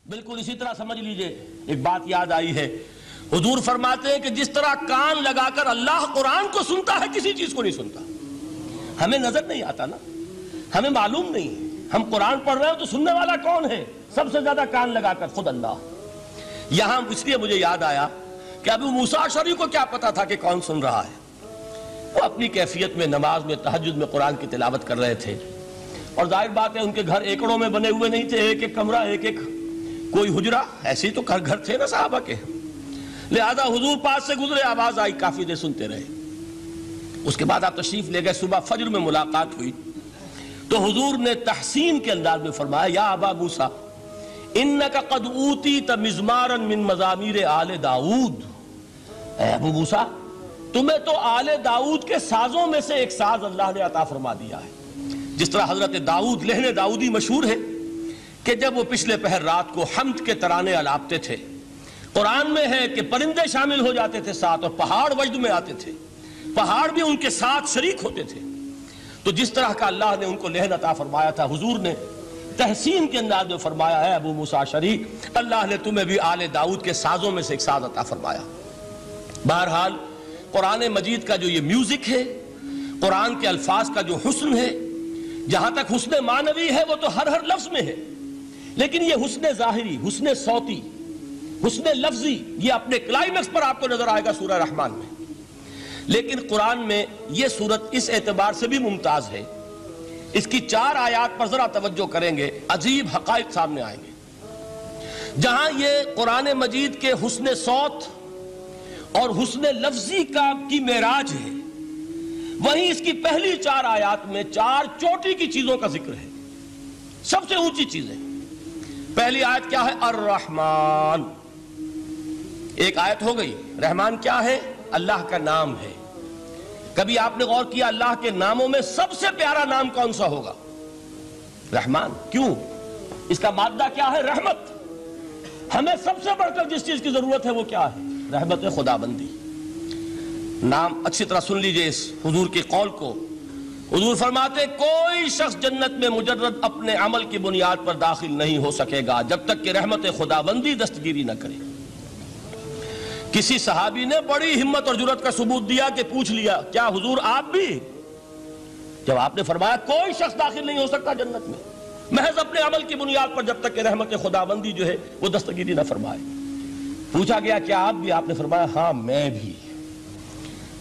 بالکل اسی طرح سمجھ لیجئے، ایک بات یاد آئی ہے، حضور فرماتے ہیں کہ جس طرح کان لگا کر اللہ قرآن کو سنتا ہے کسی چیز کو نہیں سنتا۔ ہمیں نظر نہیں آتا نا، ہمیں معلوم نہیں ہے، ہم قرآن پڑھ رہے ہیں تو سننے والا کون ہے؟ سب سے زیادہ کان لگا کر خود اللہ۔ یہاں اس لیے مجھے یاد آیا کہ ابو موسیٰ اشعری کو کیا پتا تھا کہ کون سن رہا ہے؟ وہ اپنی کیفیت میں نماز میں تہجد میں قرآن کی تلاوت کر رہے تھے، اور ظاہر بات ہے ان کے گھر ایکڑوں میں بنے ہوئے نہیں تھے، ایک ایک کمرہ، ایک ایک کوئی حجرہ، ایسے ہی تو گھر تھے نا صحابہ کے، لہذا حضور پاس سے گزرے، آواز آئی، کافی دیر سنتے رہے۔ اس کے بعد آپ تشریف لے گئے، صبح فجر میں ملاقات ہوئی تو حضور نے تحسین کے انداز میں فرمایا، یا ابا موسیٰ انک قد اوتیت مزمارا من مزامیر آل داؤد، اے ابو موسیٰ تمہیں تو آل داؤد کے سازوں میں سے ایک ساز اللہ نے عطا فرما دیا ہے۔ جس طرح حضرت داؤد، لہن داؤدی مشہور ہے کہ جب وہ پچھلے پہر رات کو حمد کے ترانے الاپتے تھے، قرآن میں ہے کہ پرندے شامل ہو جاتے تھے ساتھ، اور پہاڑ وجد میں آتے تھے، پہاڑ بھی ان کے ساتھ شریک ہوتے تھے۔ تو جس طرح کا اللہ نے ان کو لہن عطا فرمایا تھا، حضور نے تحسین کے انداز میں فرمایا ہے ابو موسیٰ اشعری، اللہ نے تمہیں بھی آل داؤد کے سازوں میں سے ایک ساز عطا فرمایا۔ بہرحال قرآن مجید کا جو یہ میوزک ہے، قرآن کے الفاظ کا جو حسن ہے، جہاں تک حسن معنوی ہے وہ تو ہر لفظ میں ہے، لیکن یہ حسن ظاہری، حسن صوتی، حسن لفظی، یہ اپنے کلائمیکس پر آپ کو نظر آئے گا سورہ رحمان میں۔ لیکن قرآن میں یہ سورت اس اعتبار سے بھی ممتاز ہے، اس کی 4 آیات پر ذرا توجہ کریں گے، عجیب حقائق سامنے آئیں گے۔ جہاں یہ قرآن مجید کے حسن صوت اور حسن لفظی کی معراج ہے، وہیں اس کی پہلی 4 آیات میں 4 چوٹی کی چیزوں کا ذکر ہے، سب سے اونچی چیزیں۔ پہلی آیت کیا ہے؟ الرحمن، ایک آیت ہو گئی۔ رحمان کیا ہے؟ اللہ کا نام ہے۔ کبھی آپ نے غور کیا اللہ کے ناموں میں سب سے پیارا نام کون سا ہوگا؟ رحمان۔ کیوں؟ اس کا مادہ کیا ہے؟ رحمت۔ ہمیں سب سے بڑھ کر جس چیز کی ضرورت ہے وہ کیا ہے؟ رحمت خدا بندی۔ نام اچھی طرح سن لیجئے اس حضور کے قول کو۔ حضور فرماتے کوئی شخص جنت میں مجرد اپنے عمل کی بنیاد پر داخل نہیں ہو سکے گا جب تک کہ رحمت خدا بندی دستگیری نہ کرے۔ کسی صحابی نے بڑی ہمت اور جرأت کا ثبوت دیا کہ پوچھ لیا، کیا حضور آپ بھی؟ جب آپ نے فرمایا کوئی شخص داخل نہیں ہو سکتا جنت میں محض اپنے عمل کی بنیاد پر جب تک کہ رحمت خدا بندی جو ہے وہ دستگیری نہ فرمائے۔ پوچھا گیا کیا آپ بھی؟ آپ نے فرمایا ہاں میں بھی۔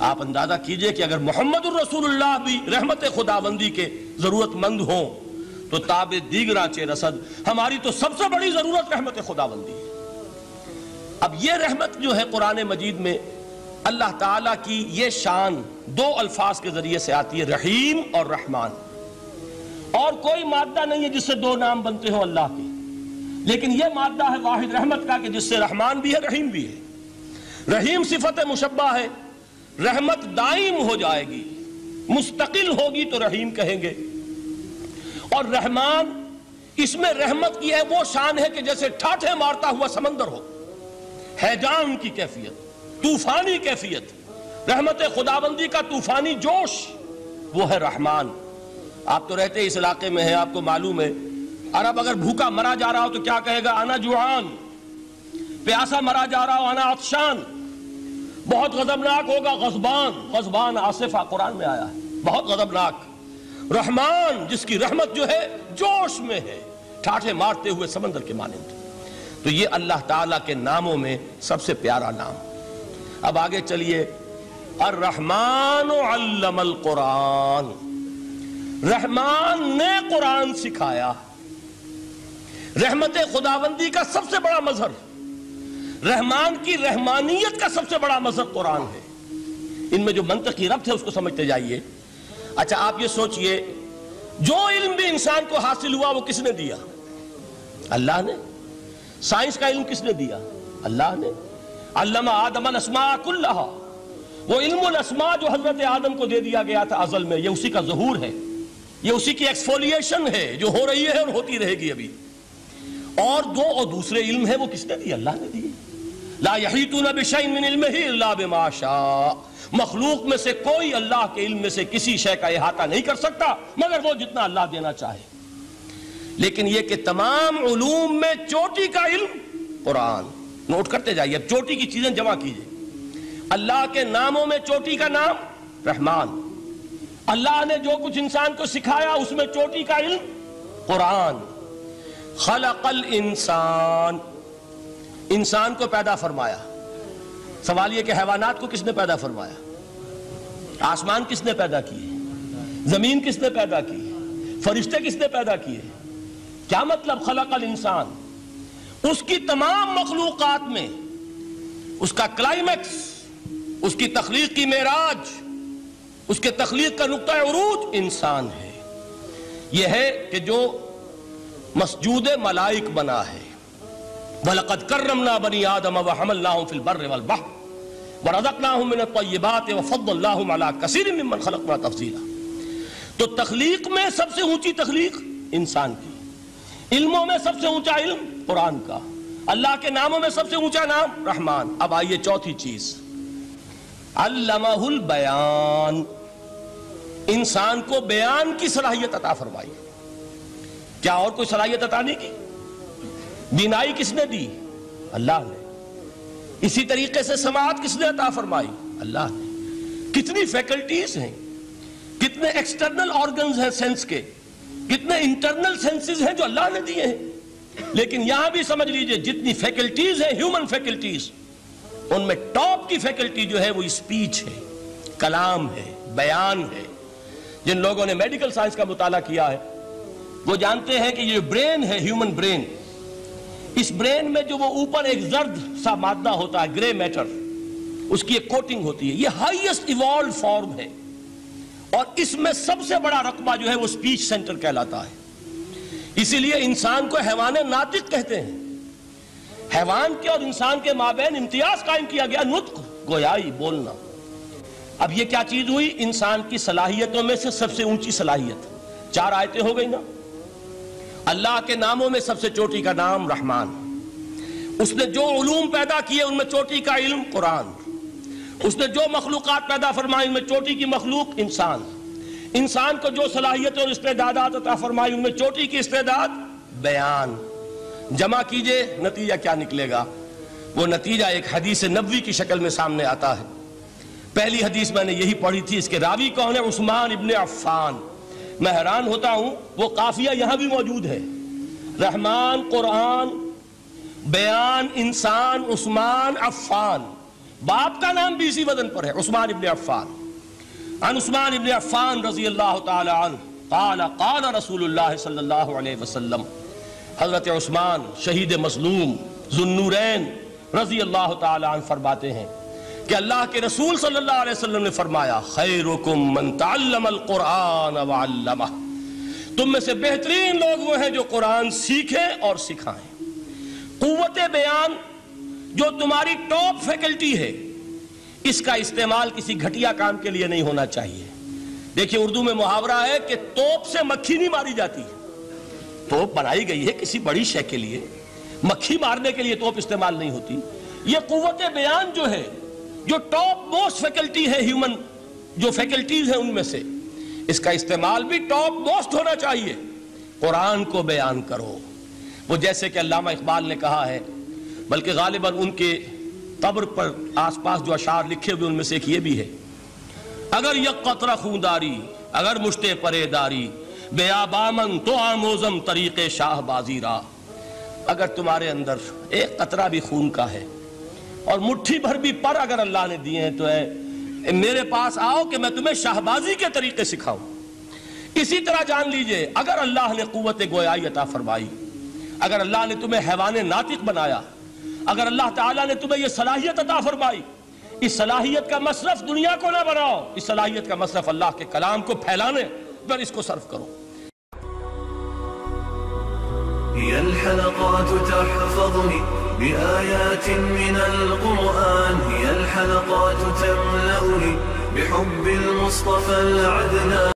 آپ اندازہ کیجئے کہ اگر محمد الرسول اللہ بھی رحمت خدا بندی کے ضرورت مند ہوں تو تاب دیگراں چہ رسد، ہماری تو سب سے بڑی ضرورت رحمت خدا بندی ہے۔ اب یہ رحمت جو ہے قرآن مجید میں اللہ تعالیٰ کی یہ شان 2 الفاظ کے ذریعے سے آتی ہے، رحیم اور رحمان۔ اور کوئی مادہ نہیں ہے جس سے 2 نام بنتے ہوں اللہ کے، لیکن یہ مادہ ہے واحد رحمت کا کہ جس سے رحمان بھی ہے رحیم بھی ہے۔ رحیم صفت مشبہ ہے، رحمت دائم ہو جائے گی، مستقل ہوگی تو رحیم کہیں گے، اور رحمان اس میں رحمت کی ہے وہ شان ہے کہ جیسے ٹھاٹھے مارتا ہوا سمندر ہو، ہیجان کی کیفیت، طوفانی کیفیت، رحمت خداوندی کا طوفانی جوش، وہ ہے رحمان۔ آپ تو رہتے اس علاقے میں ہیں، آپ کو معلوم ہے عرب اگر بھوکا مرا جا رہا ہو تو کیا کہے گا؟ انا جوعان۔ پیاسا مرا جا رہا ہو انا عطشان۔ بہت غضبناک ہوگا غضبان، غضبان آصفہ قرآن میں آیا ہے، بہت غضبناک۔ رحمان جس کی رحمت جو ہے جوش میں ہے، ٹھاٹھے مارتے ہوئے سمندر کے مانند۔ تو یہ اللہ تعالیٰ کے ناموں میں سب سے پیارا نام۔ اب آگے چلیے، الرحمن علم القرآن، رحمان نے قرآن سکھایا۔ رحمت خداوندی کا سب سے بڑا مظہر، رحمان کی رحمانیت کا سب سے بڑا مظہر قرآن ہے۔ ان میں جو منطقی ربط ہے اس کو سمجھتے جائیے۔ اچھا آپ یہ سوچئے، جو علم بھی انسان کو حاصل ہوا وہ کس نے دیا؟ اللہ نے۔ سائنس کا علم کس نے دیا؟ اللہ نے۔ علم آدم الاسماء کلہا، وہ علم الاسماء جو حضرت آدم کو دے دیا گیا تھا ازل میں، یہ اسی کا ظہور ہے، یہ اسی کی ایکسفولیشن ہے جو ہو رہی ہے اور ہوتی رہے گی ابھی۔ اور دوسرے علم ہے وہ کس نے دی؟ اللہ نے دی۔ لا یحیطون بشیء من علمہ الا بما شاء، مخلوق میں سے کوئی اللہ کے علم میں سے کسی شے کا احاطہ نہیں کر سکتا مگر وہ جتنا اللہ دینا چاہے۔ لیکن یہ کہ تمام علوم میں چوٹی کا علم قرآن. نوٹ کرتے جائیے، اب چوٹی کی چیزیں جمع کیجئے. اللہ کے ناموں میں چوٹی کا نام رحمان. اللہ نے جو کچھ انسان کو سکھایا اس میں چوٹی کا علم قرآن. خلق الانسان، انسان کو پیدا فرمایا. سوال یہ کہ حیوانات کو کس نے پیدا فرمایا؟ آسمان کس نے پیدا کیے؟ زمین کس نے پیدا کی؟ فرشتے کس نے پیدا کیے؟ کیا مطلب خلق الانسان؟ اس کی تمام مخلوقات میں اس کا کلائمیکس، اس کی تخلیق کی معراج، اس کے تخلیق کا نقطہ عروج انسان ہے. یہ ہے کہ جو مسجود ملائک بنا ہے. وَلَقَدْ كَرَّمْنَا بَنِي آدَمَ وَحَمَلْنَاهُمْ فِي الْبَرِّ وَالْبَحْرِ وَرَزَقْنَاهُمْ مِنَ الطَّيِّبَاتِ وَفَضَّلْنَاهُمْ عَلَى كَثِيرٍ مِّمَّنْ خَلَقْنَا تَفْضِيلًا. تو تخلیق میں سب سے اونچی تخلیق انسان کی، علموں میں سب سے اونچا علم قرآن کا، اللہ کے ناموں میں سب سے اونچا نام رحمان. اب آئیے چوتھی چیز، علمہ البیان، انسان کو بیان کی صلاحیت عطا فرمائی. کیا اور کوئی صلاحیت عطا نہیں کی؟ بینائی کس نے دی؟ اللہ نے. اسی طریقے سے سماعت کس نے عطا فرمائی؟ اللہ نے. کتنی فیکلٹیز ہیں، کتنے ایکسٹرنل آرگنز ہیں سینس کے، کتنے انٹرنل سینسز ہیں جو اللہ نے دیے ہیں. لیکن یہاں بھی سمجھ لیجئے جتنی فیکلٹیز ہیں ہیومن فیکلٹیز، ان میں ٹاپ کی فیکلٹی جو ہے وہ اسپیچ ہے، کلام ہے، بیان ہے. جن لوگوں نے میڈیکل سائنس کا مطالعہ کیا ہے وہ جانتے ہیں کہ یہ برین ہے، ہیومن برین، اس برین میں جو وہ اوپر ایک زرد سا مادہ ہوتا ہے، گرے میٹر، اس کی ایک کوٹنگ ہوتی ہے، یہ ہائیسٹ ایوالوڈ فارم ہے. اور اس میں سب سے بڑا رقبہ جو ہے وہ سپیچ سینٹر کہلاتا ہے. اسی لیے انسان کو حیوان ناطق کہتے ہیں. حیوان کے اور انسان کے مابین امتیاز قائم کیا گیا، نطق، گویائی، بولنا. اب یہ کیا چیز ہوئی؟ انسان کی صلاحیتوں میں سے سب سے اونچی صلاحیت. 4 آیتیں ہو گئی نا. اللہ کے ناموں میں سب سے چوٹی کا نام رحمان. اس نے جو علوم پیدا کیے ان میں چوٹی کا علم قرآن. اس نے جو مخلوقات پیدا فرمائی ان میں چوٹی کی مخلوق انسان. انسان کو جو صلاحیتیں اور استعدادات عطا فرمائی ان میں چوٹی کی استعداد بیان. جمع کیجئے نتیجہ کیا نکلے گا؟ وہ نتیجہ ایک حدیث نبوی کی شکل میں سامنے آتا ہے. پہلی حدیث میں نے یہی پڑھی تھی. اس کے راوی کون ہے؟ عثمان ابن عفان. میں حیران ہوتا ہوں وہ قافیہ یہاں بھی موجود ہے. رحمان قرآن، بیان انسان، عثمان عفان. باپ کا نام بھی اسی وزن پر ہے، عثمان ابن عفان. عن عثمان ابن عفان رضی اللہ تعالی عنہ قال قال رسول اللہ صلی اللہ علیہ وسلم. حضرت عثمان شہید مظلوم ذو النورین رضی اللہ تعالی عنہ فرماتے ہیں کہ اللہ کے رسول صلی اللہ علیہ وسلم نے فرمایا خیرکم من تعلم القرآن وعلمہ. تم میں سے بہترین لوگ وہ ہیں جو قرآن سیکھیں اور سکھائیں. قوت بیان جو تمہاری ٹاپ فیکلٹی ہے، اس کا استعمال کسی گھٹیا کام کے لیے نہیں ہونا چاہیے. دیکھیں اردو میں محاورہ ہے کہ توپ سے مکھی نہیں ماری جاتی. توپ بنائی گئی ہے کسی بڑی شے کے لیے، مکھی مارنے کے لیے توپ استعمال نہیں ہوتی. یہ قوت بیان جو ہے، جو ٹاپ موسٹ فیکلٹی ہے ہیومن، جو فیکلٹیز ہیں ان میں سے، اس کا استعمال بھی ٹاپ موسٹ ہونا چاہیے. قرآن کو بیان کرو. وہ جیسے کہ علامہ اقبال نے کہا ہے، بلکہ غالباً ان کے قبر پر آس پاس جو اشعار لکھے ہوئے ان میں سے ایک یہ بھی ہے: اگر یک قطرہ خونداری، اگر مشتے پرے داری، بیابامن تو آموزم طریق شاہ بازی را. اگر تمہارے اندر ایک قطرہ بھی خون کا ہے اور مٹھی بھر بھی پر اگر اللہ نے دیے ہیں تو میرے پاس آؤ کہ میں تمہیں شاہبازی کے طریقے سکھاؤں. اسی طرح جان لیجئے اگر اللہ نے قوت گویائی عطا فرمائی، اگر اللہ نے تمہیں حیوان ناطق بنایا، اگر اللہ تعالیٰ نے تمہیں یہ صلاحیت عطا فرمائی، اس صلاحیت کا مصرف دنیا کو نہ بناؤ، اس صلاحیت کا مصرف اللہ کے کلام کو پھیلانے پر اس کو صرف کرو. هي الحلقات تحفظني بآيات من القرآن، هي الحلقات تملأني بحب المصطفى العدنان.